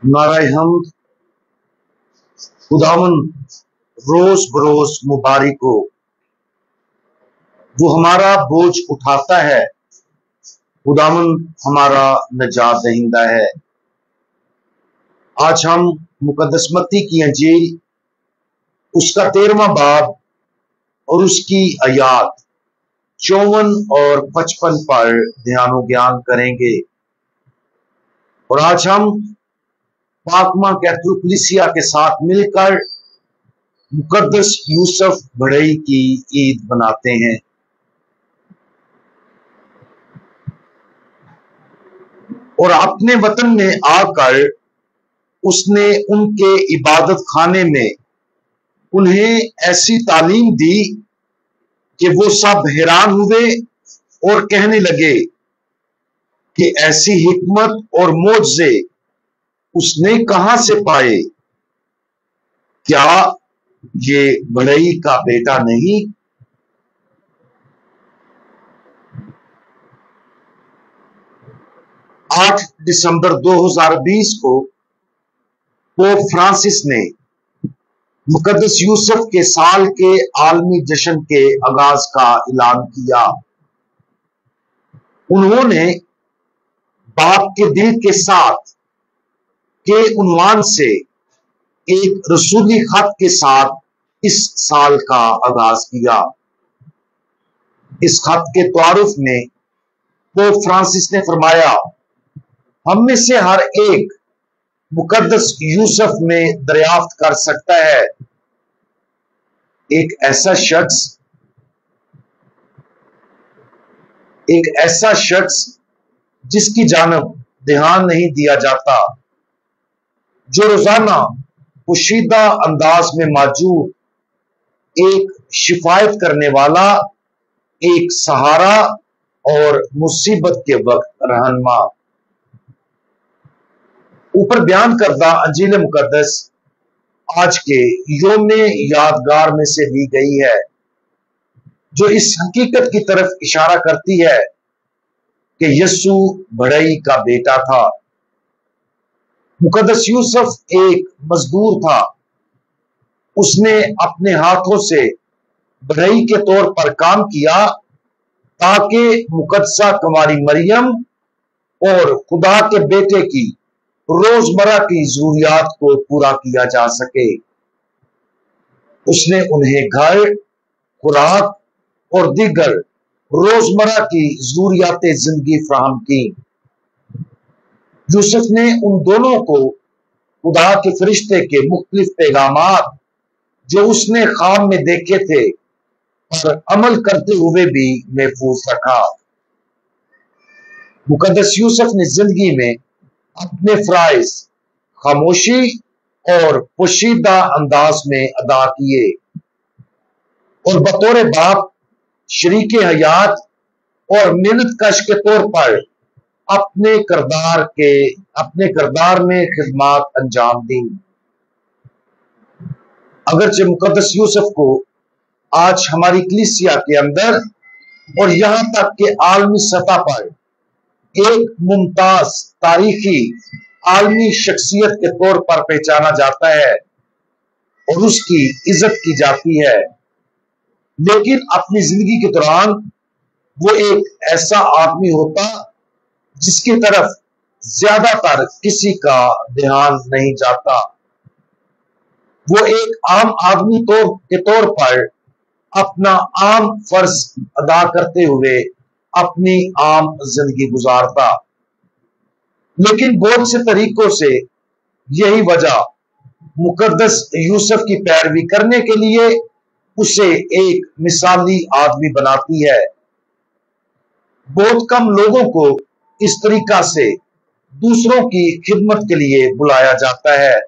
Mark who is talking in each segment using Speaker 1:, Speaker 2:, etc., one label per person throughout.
Speaker 1: नाराय हमद खुदावन रोज बरोज मुबारक हो। वो हमारा बोझ उठाता है, खुदावन हमारा नजात दहिंदा है। आज हम मुकद्दस मत्ती की अंजील उसका 13वां बाब और उसकी आयात 54 और 55 पर ध्यान ज्ञान करेंगे। और आज हम पाकमा कैथोलिक कलीसिया के साथ मिलकर मुकद्दस यूसुफ बढ़ई की ईद मनाते हैं। और अपने वतन में आकर उसने उनके इबादत खाने में उन्हें ऐसी तालीम दी कि वो सब हैरान हुए और कहने लगे कि ऐसी हिकमत और मोजज़े उसने कहां से पाए? क्या ये बढ़ई का बेटा नहीं? आठ दिसंबर 2020 को पोप फ्रांसिस ने मुकद्दस यूसुफ के साल के आलमी जश्न के आगाज का ऐलान किया। उन्होंने बाप के दिल के साथ के उन्वान से एक रसूली खत के साथ इस साल का आगाज किया। इस खत के तारुफ में पोप फ्रांसिस ने फरमाया, हम में से हर एक मुकद्दस यूसुफ में दरियाफ्त कर सकता है। एक ऐसा शख्स जिसकी जानब ध्यान नहीं दिया जाता, जो रोजाना पोशीदा अंदाज में मौजूद एक शिफायत करने वाला, एक सहारा और मुसीबत के वक्त रहनुमा। ऊपर बयान करदा अंजील मुकद्दस आज के यौम यादगार में से ली गई है, जो इस हकीकत की तरफ इशारा करती है कि यीशु बढ़ई का बेटा था। मुकद्दस यूसुफ एक मजदूर था। उसने अपने हाथों से बढ़ई के तौर पर काम किया ताकि मुकद्दसा कुंवारी मरियम और खुदा के बेटे की रोजमर्रा की जरूरियात को पूरा किया जा सके। उसने उन्हें घर, खुराक और दीगर रोजमर्रा की जरूरियातें जिंदगी फराहम की। यूसुफ ने उन दोनों को खुदा के फरिश्ते के मुख्तलिफ पैगामात जो उसने ख्वाब में देखे थे पर अमल करते हुए भी महफूज रखा। मुकद्दस यूसुफ ने जिंदगी में अपने फराइज खामोशी और पोशीदा अंदाज में अदा किए और बतौर बाप, शरीके हयात और मेहनत कश के तौर पर अपने किरदार में खिदमत अंजाम दी। अगरचे मुकद्दस यूसुफ को आज हमारी कलीसिया के अंदर और यहां तक के आलमी सतह पर एक मुमताज तारीखी आलमी शख्सियत के तौर पर पहचाना जाता है और उसकी इज्जत की जाती है, लेकिन अपनी जिंदगी के दौरान वो एक ऐसा आदमी होता जिसकी तरफ ज्यादातर किसी का ध्यान नहीं जाता। वो एक आम आदमी के तौर पर अपना आम फर्ज अदा करते हुए अपनी आम जिंदगी गुजारता, लेकिन बहुत से तरीकों से यही वजह मुकद्दस यूसुफ की पैरवी करने के लिए उसे एक मिसाली आदमी बनाती है। बहुत कम लोगों को इस तरीका से दूसरों की खिदमत के लिए बुलाया जाता है।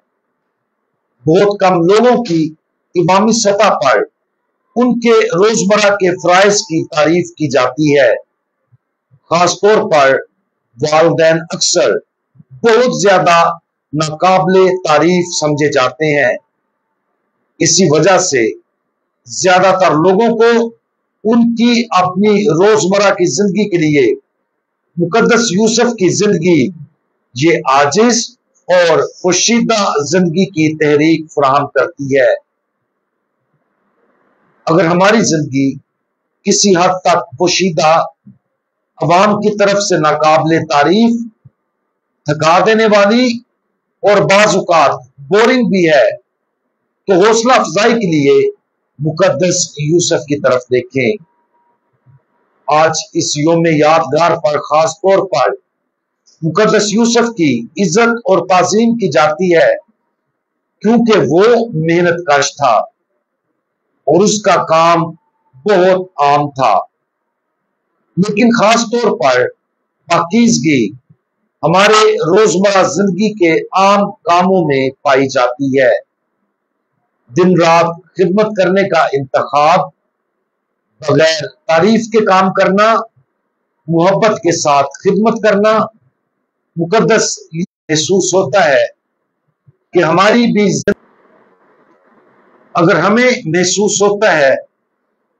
Speaker 1: बहुत कम लोगों की इमामी सतह पर उनके रोजमर्रा के फराइज की तारीफ की जाती है। खासतौर पर वालिदैन अक्सर बहुत ज्यादा नाकाबिले तारीफ समझे जाते हैं। इसी वजह से ज्यादातर लोगों को उनकी अपनी रोजमर्रा की जिंदगी के लिए मुकद्दस यूसुफ की जिंदगी ये आजिज और पोशीदा जिंदगी की तहरीक फराहम करती है। अगर हमारी जिंदगी किसी हद तक पोशीदा, अवाम की तरफ से नाकाबिले तारीफ, थका देने वाली और बाज़-औक़ात बोरिंग भी है, तो हौसला अफजाई के लिए मुकद्दस यूसुफ की तरफ देखें। आज इस यौम यादगार पर खास तौर पर मुकद्दस यूसुफ की इज्जत और ताज़ीम की जाती है, क्योंकि वो मेहनत कश था और उसका काम बहुत आम था। लेकिन खास तौर पर पाकीज़गी हमारे रोजमर्रा जिंदगी के आम कामों में पाई जाती है। दिन रात खिदमत करने का इंतखाब, बगैर तारीफ के काम करना, मोहब्बत के साथ खिदमत करना, मुकद्दस महसूस होता है कि हमारी भी अगर हमें महसूस होता है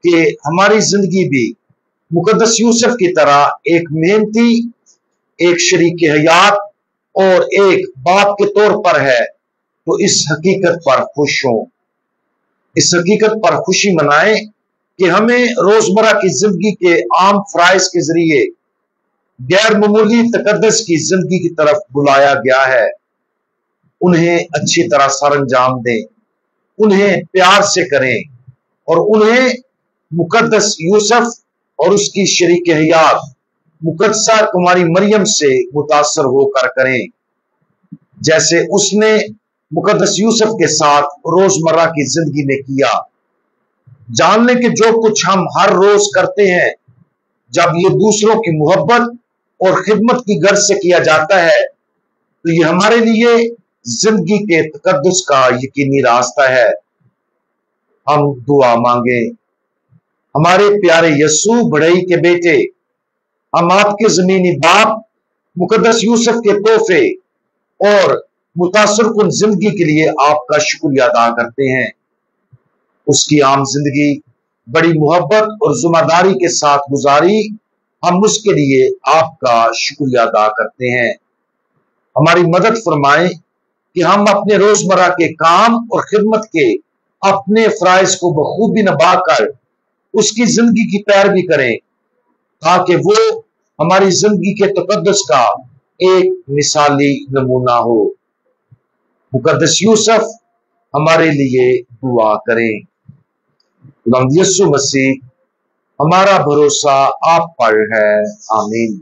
Speaker 1: कि हमारी जिंदगी भी मुकद्दस यूसुफ की तरह एक मेहनती, एक शरीक हयात और एक बाप के तौर पर है, तो इस हकीकत पर खुश हों। इस हकीकत पर खुशी मनाएं कि हमें रोजमर्रा की जिंदगी के आम फराइज के जरिए गैर मामूली तकद्दुस की जिंदगी की तरफ बुलाया गया है। उन्हें अच्छी तरह सर अंजाम दें, उन्हें प्यार से करें और उन्हें मुकद्दस यूसुफ और उसकी शरीक हयात मुकद्दसा कुमारी मरियम से मुतासर होकर करें, जैसे उसने मुकद्दस यूसुफ के साथ रोजमर्रा की जिंदगी में किया। जान लें कि जो कुछ हम हर रोज करते हैं, जब ये दूसरों की मोहब्बत और खिदमत की गर्ज से किया जाता है, तो ये हमारे लिए जिंदगी के तकद्दुस का यकीनी रास्ता है। हम दुआ मांगे। हमारे प्यारे यस्सू बढ़ई के बेटे, हम आपके जमीनी बाप मुकद्दस यूसुफ के तोहफे और मुतासरकुन जिंदगी के लिए आपका शुक्रिया अदा करते हैं। उसकी आम जिंदगी बड़ी मोहब्बत और जिम्मेदारी के साथ गुजारी, हम उसके लिए आपका शुक्रिया अदा करते हैं। हमारी मदद फरमाएं कि हम अपने रोजमर्रा के काम और खिदमत के अपने फराइज को बखूबी निभाकर उसकी जिंदगी की पैरवी करें, ताकि वो हमारी जिंदगी के तकद्दुस का एक मिसाली नमूना हो। मुकद्दस यूसुफ हमारे लिए दुआ करें। खुदावंद यीशु मसीह, हमारा भरोसा आप पर है। आमीन।